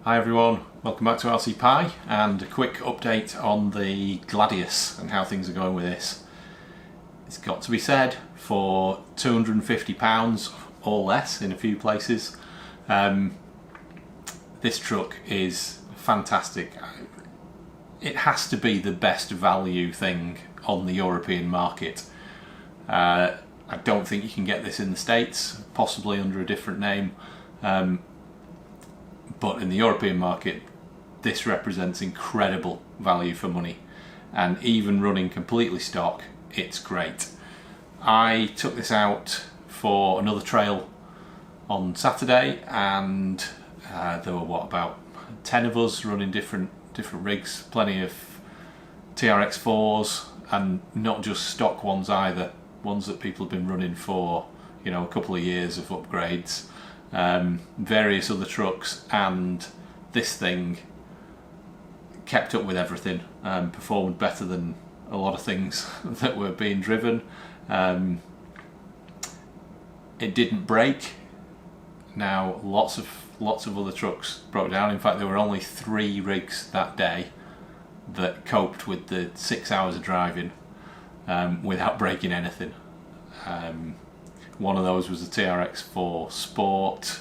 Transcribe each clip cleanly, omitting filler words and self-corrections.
Hi everyone, welcome back to LC Pi and a quick update on the Gladius and how things are going with this. It's got to be said, for £250 or less in a few places, this truck is fantastic. It has to be the best value thing on the European market. I don't think you can get this in the States, possibly under a different name. But in the European market, this represents incredible value for money, and even running completely stock, it's great. I took this out for another trail on Saturday, and there were about 10 of us running different rigs, plenty of TRX4s, and not just stock ones either, ones that people have been running for a couple of years of upgrades. Various other trucks, and this thing kept up with everything, performed better than a lot of things that were being driven. It didn't break. Now lots of other trucks broke down. In fact, there were only 3 rigs that day that coped with the 6 hours of driving without breaking anything. One of those was the TRX4 Sport.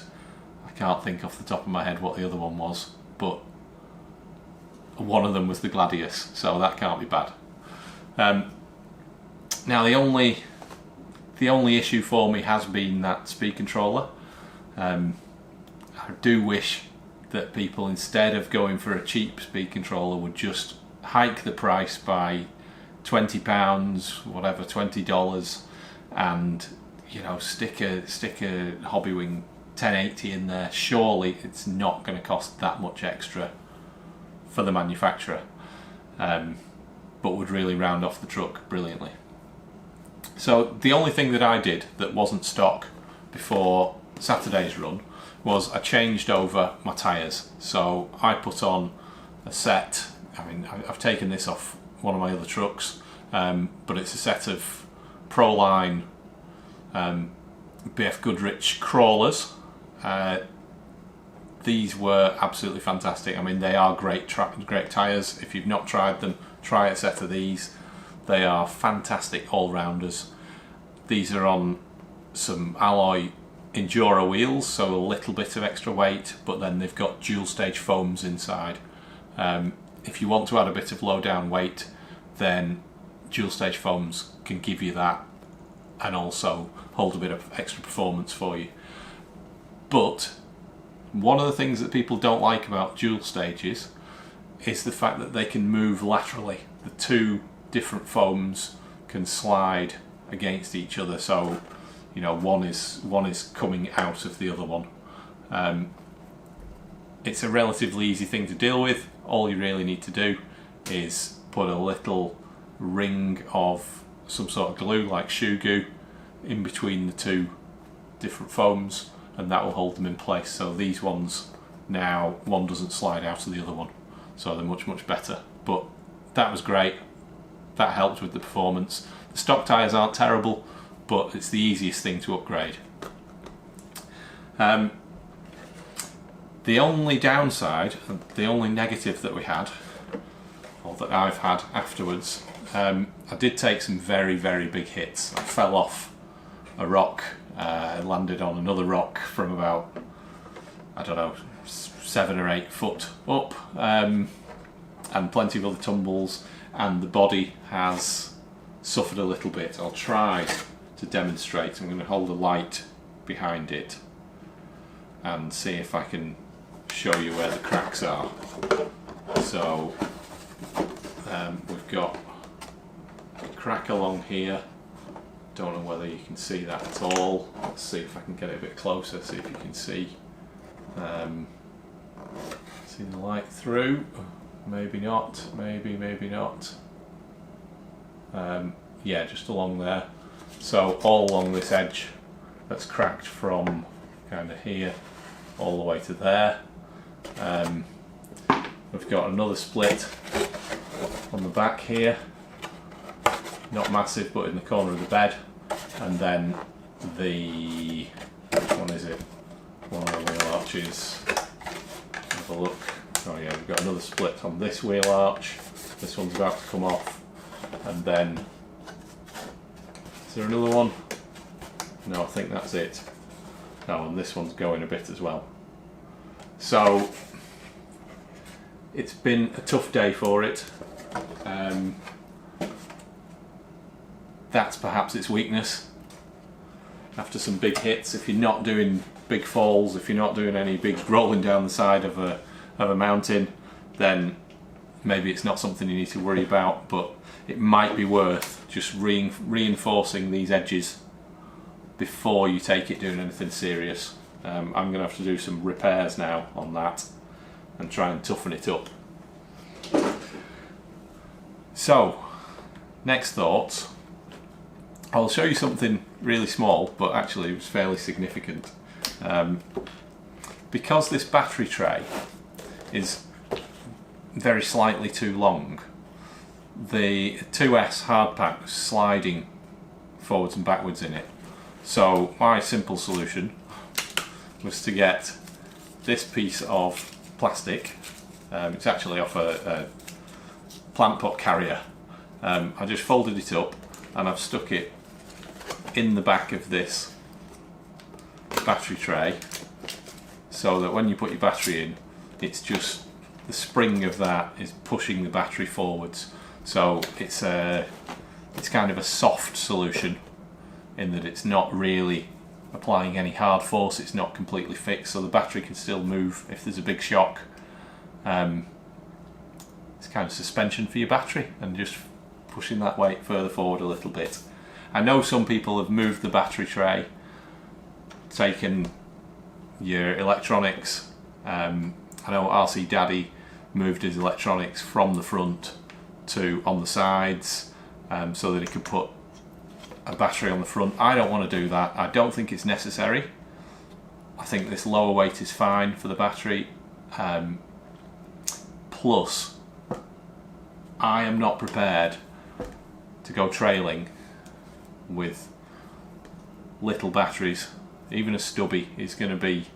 I can't think off the top of my head what the other one was, but one of them was the Gladius, so that can't be bad. Now the only issue for me has been that speed controller. I do wish that people, instead of going for a cheap speed controller, would just hike the price by £20, whatever, $20, and stick a Hobbywing 1080 in there. Surely it's not going to cost that much extra for the manufacturer, but would really round off the truck brilliantly. So the only thing that I did that wasn't stock before Saturday's run was I changed over my tyres. So I put on a set, I've taken this off one of my other trucks, but it's a set of Proline BF Goodrich Krawlers. These were absolutely fantastic. They are great tyres. If you've not tried them, try a set of these. They are fantastic all-rounders. These are on some alloy Enduro wheels, so a little bit of extra weight, but then they've got dual stage foams inside. If you want to add a bit of low down weight, then dual stage foams can give you that and also hold a bit of extra performance for you. But one of the things that people don't like about dual stages is the fact that they can move laterally. The 2 different foams can slide against each other, so one is coming out of the other one. It's a relatively easy thing to deal with. All you really need to do is put a little ring of some sort of glue, like shoe goo, in between the 2 different foams, and that will hold them in place. So these ones now, one doesn't slide out of the other one, so they're much better. But that was great. That helped with the performance. The stock tyres aren't terrible, but it's the easiest thing to upgrade. The only downside, the only negative that we had, or that I've had afterwards, I did take some very big hits. I fell off a rock, landed on another rock from about, 7 or 8 foot up, and plenty of other tumbles, and the body has suffered a little bit. I'll try to demonstrate. I'm going to hold a light behind it and see if I can show you where the cracks are. So we've got a crack along here. Don't know whether you can see that at all. Let's see if I can get it a bit closer, see if you can see see the light through. Maybe not, maybe not. Yeah, just along there. So all along this edge that's cracked from kind of here all the way to there. We've got another split on the back here, not massive, but in the corner of the bed, and then the, which one is it? One of the wheel arches Have a look. Oh yeah, we've got another split on this wheel arch. This one's about to come off. And then, is there another one? No, I think that's it. No, and this one's going a bit as well. So, it's been a tough day for it. That's perhaps its weakness. After some big hits, if you're not doing big falls, if you're not doing any big rolling down the side of a mountain, then maybe it's not something you need to worry about, but it might be worth just reinforcing these edges before you take it doing anything serious. I'm going to have to do some repairs now on that and try and toughen it up. So, next thoughts. I'll show you something really small, but actually it was fairly significant. Because this battery tray is very slightly too long, the 2S hard pack was sliding forwards and backwards in it. So my simple solution was to get this piece of plastic. It's actually off a plant pot carrier. I just folded it up and I've stuck it in the back of this battery tray, so that when you put your battery in, it's just the spring of that is pushing the battery forwards. So it's kind of a soft solution in that it's not really applying any hard force, it's not completely fixed, so the battery can still move if there's a big shock. It's kind of suspension for your battery and just pushing that weight further forward a little bit. I know some people have moved the battery tray, taken your electronics. I know RC Daddy moved his electronics from the front to on the sides, so that he could put a battery on the front. I don't want to do that. I don't think it's necessary. I think this lower weight is fine for the battery. Plus, I am not prepared to go trailing with little batteries. Even a stubby is going to be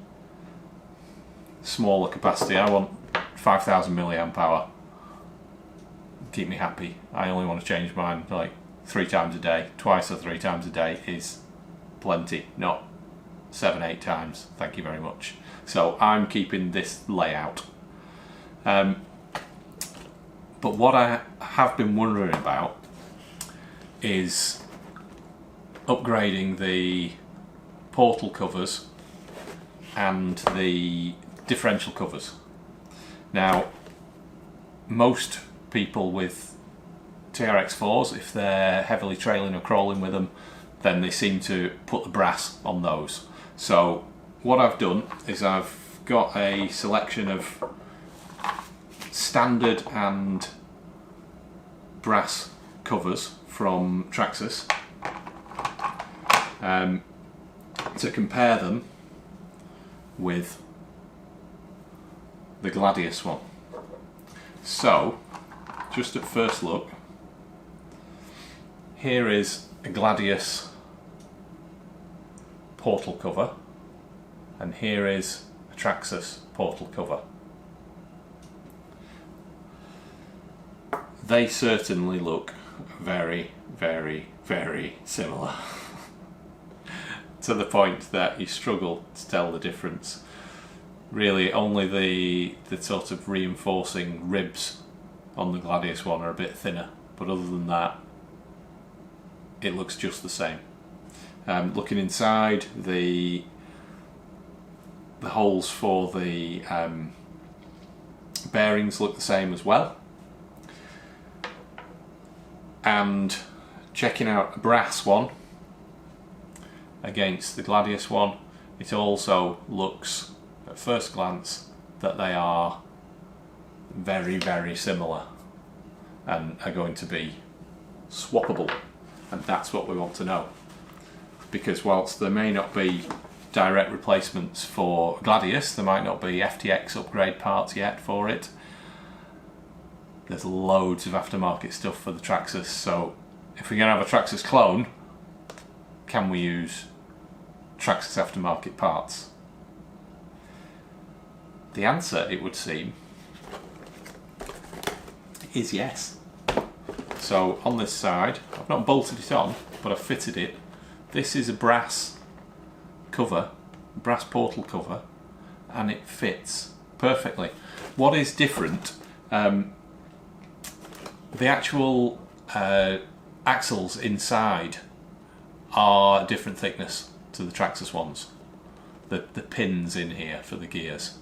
smaller capacity. I want 5,000 milliamp hour. Keep me happy. I only want to change mine like 3 times a day. Twice or 3 times a day is plenty, not 7-8 times. Thank you very much. So I'm keeping this layout. But what I have been wondering about is upgrading the portal covers and the differential covers. Now, most people with TRX4s, if they're heavily trailing or crawling with them, then they seem to put the brass on those. So what I've done is I've got a selection of standard and brass covers from Trucks to compare them with the Gladius one. So, just at first look, here is a Gladius portal cover, and here is a Trucks portal cover. They certainly look very, very, very similar. To the point that you struggle to tell the difference. Really, only the sort of reinforcing ribs on the Gladius one are a bit thinner, but other than that, it looks just the same. Looking inside, the holes for the bearings look the same as well. And checking out a brass one against the Gladius one, it also looks at first glance that they are very, very similar and are going to be swappable, and that's what we want to know, because whilst there may not be direct replacements for Gladius, there might not be FTX upgrade parts yet for it, there's loads of aftermarket stuff for the Trucks, so if we're going to have a Trucks clone, can we use Trucks aftermarket parts? the answer, it would seem, is yes. So on this side, I've not bolted it on, but I've fitted it. This is a brass cover, brass portal cover, and it fits perfectly. What is different, the actual axles inside are different thickness to the Traxxas ones. The pins in here for the gears,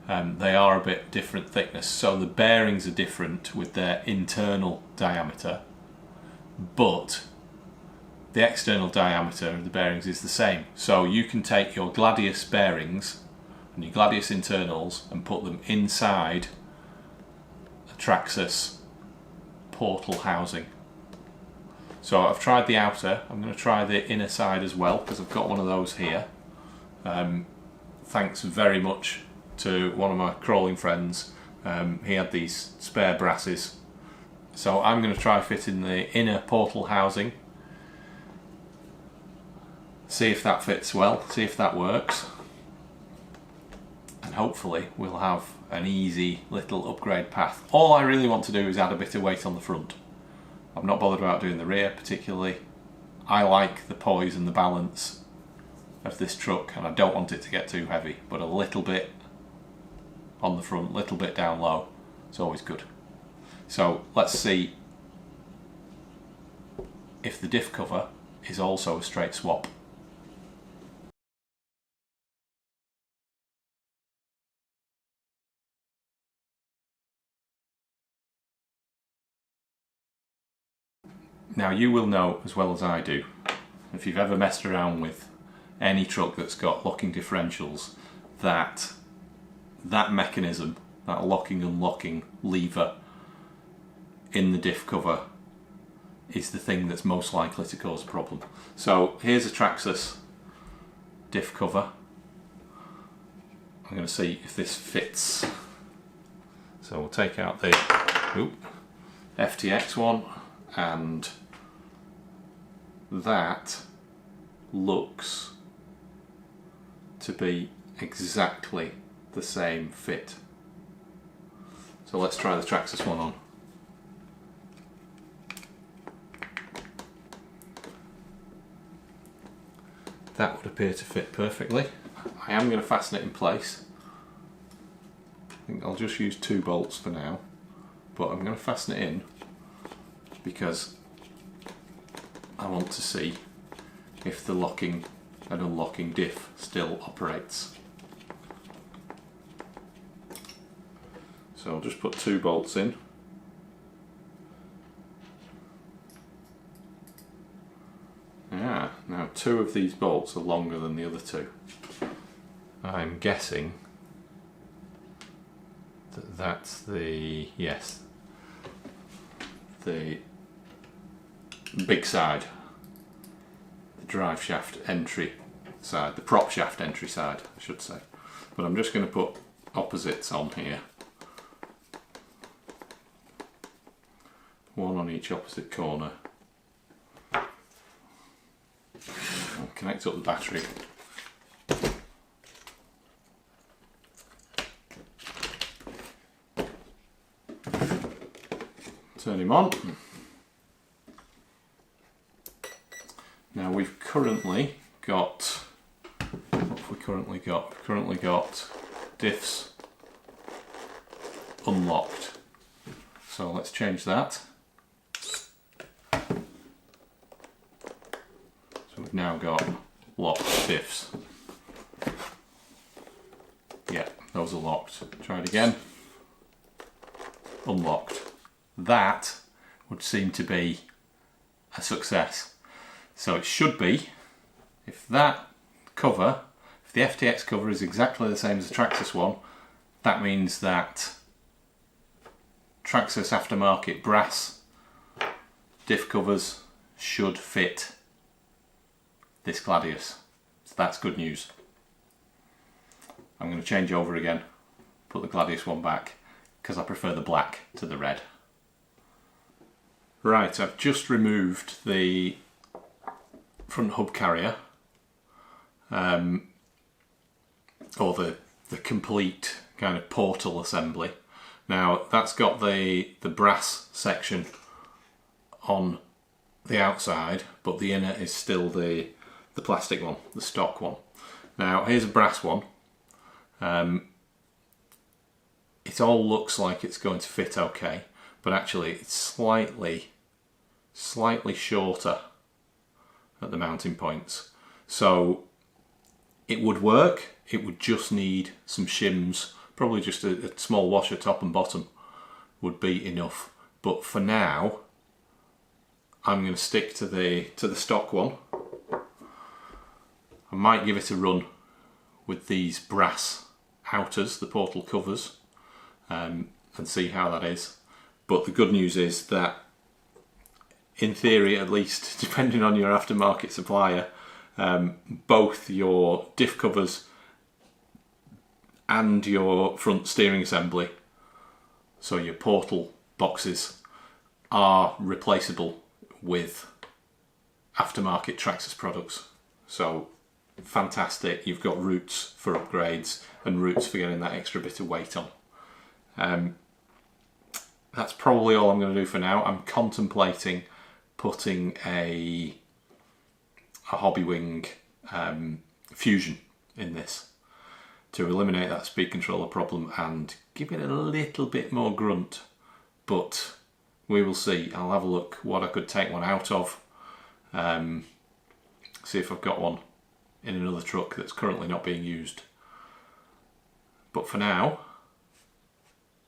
they are a bit different thickness, so the bearings are different with their internal diameter, but the external diameter of the bearings is the same. So you can take your Gladius bearings and your Gladius internals and put them inside a Traxxas portal housing. So I've tried the outer, I'm going to try the inner side as well, because I've got one of those here. Thanks very much to one of my crawling friends. He had these spare brasses. So I'm going to try fitting the inner portal housing. See if that fits well, see if that works. And hopefully we'll have an easy little upgrade path. All I really want to do is add a bit of weight on the front. I'm not bothered about doing the rear particularly. I like the poise and the balance of this truck, and I don't want it to get too heavy, but a little bit on the front, a little bit down low, it's always good. So let's see if the diff cover is also a straight swap. Now you will know as well as I do, if you've ever messed around with any truck that's got locking differentials, that mechanism, that locking and unlocking lever in the diff cover is the thing that's most likely to cause a problem. So here's a Traxxas diff cover. I'm going to see if this fits. So we'll take out the FTX one, and that looks to be exactly the same fit. So let's try the Traxxas one on. That would appear to fit perfectly. I am going to fasten it in place. I think I'll just use 2 bolts for now, but I'm going to fasten it in because I want to see if the locking and unlocking diff still operates. So I'll just put 2 bolts in. Yeah, now 2 of these bolts are longer than the other 2. I'm guessing that that's the, yes, the big side, the drive shaft entry side, the prop shaft entry side I should say. But I'm just going to put opposites on here, one on each opposite corner. I'll connect up the battery. Turn him on. Now we've currently got, what have we currently got? We've currently got diffs unlocked. So let's change that. So we've now got locked diffs. Yeah, those are locked. Try it again. Unlocked. That would seem to be a success. So it should be, if that cover, if the FTX cover is exactly the same as the Traxxas one, that means that Traxxas aftermarket brass diff covers should fit this Gladius. So that's good news. I'm going to change over again, put the Gladius one back, because I prefer the black to the red. Right, I've just removed the front hub carrier, or the complete kind of portal assembly. Now that's got the brass section on the outside, but the inner is still the plastic one, the stock one. Now here's a brass one. It all looks like it's going to fit okay, but actually it's slightly shorter at the mounting points. So it would work, it would just need some shims, probably just a small washer top and bottom would be enough. But for now, I'm going to stick to the stock one. I might give it a run with these brass outers, the portal covers, and see how that is. But the good news is that, in theory at least, depending on your aftermarket supplier, both your diff covers and your front steering assembly, so your portal boxes, are replaceable with aftermarket Traxxas products. So fantastic, you've got routes for upgrades and routes for getting that extra bit of weight on. That's probably all I'm going to do for now. I'm contemplating putting a Hobbywing Fusion in this to eliminate that speed controller problem and give it a little bit more grunt, but we will see. I'll have a look what I could take one out of, see if I've got one in another truck that's currently not being used. But for now,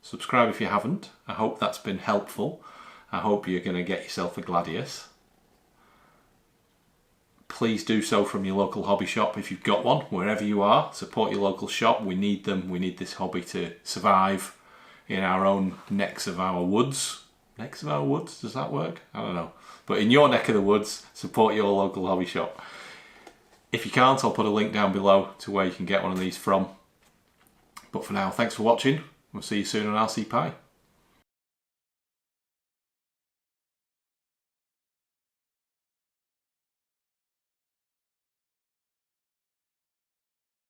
subscribe if you haven't. I hope that's been helpful. I hope you're going to get yourself a Gladius. Please do so from your local hobby shop if you've got one, wherever you are. Support your local shop. We need them. We need this hobby to survive in our own necks of our woods. Necks of our woods? Does that work? I don't know. But in your neck of the woods, support your local hobby shop. If you can't, I'll put a link down below to where you can get one of these from. But for now, thanks for watching. We'll see you soon on RC Pie.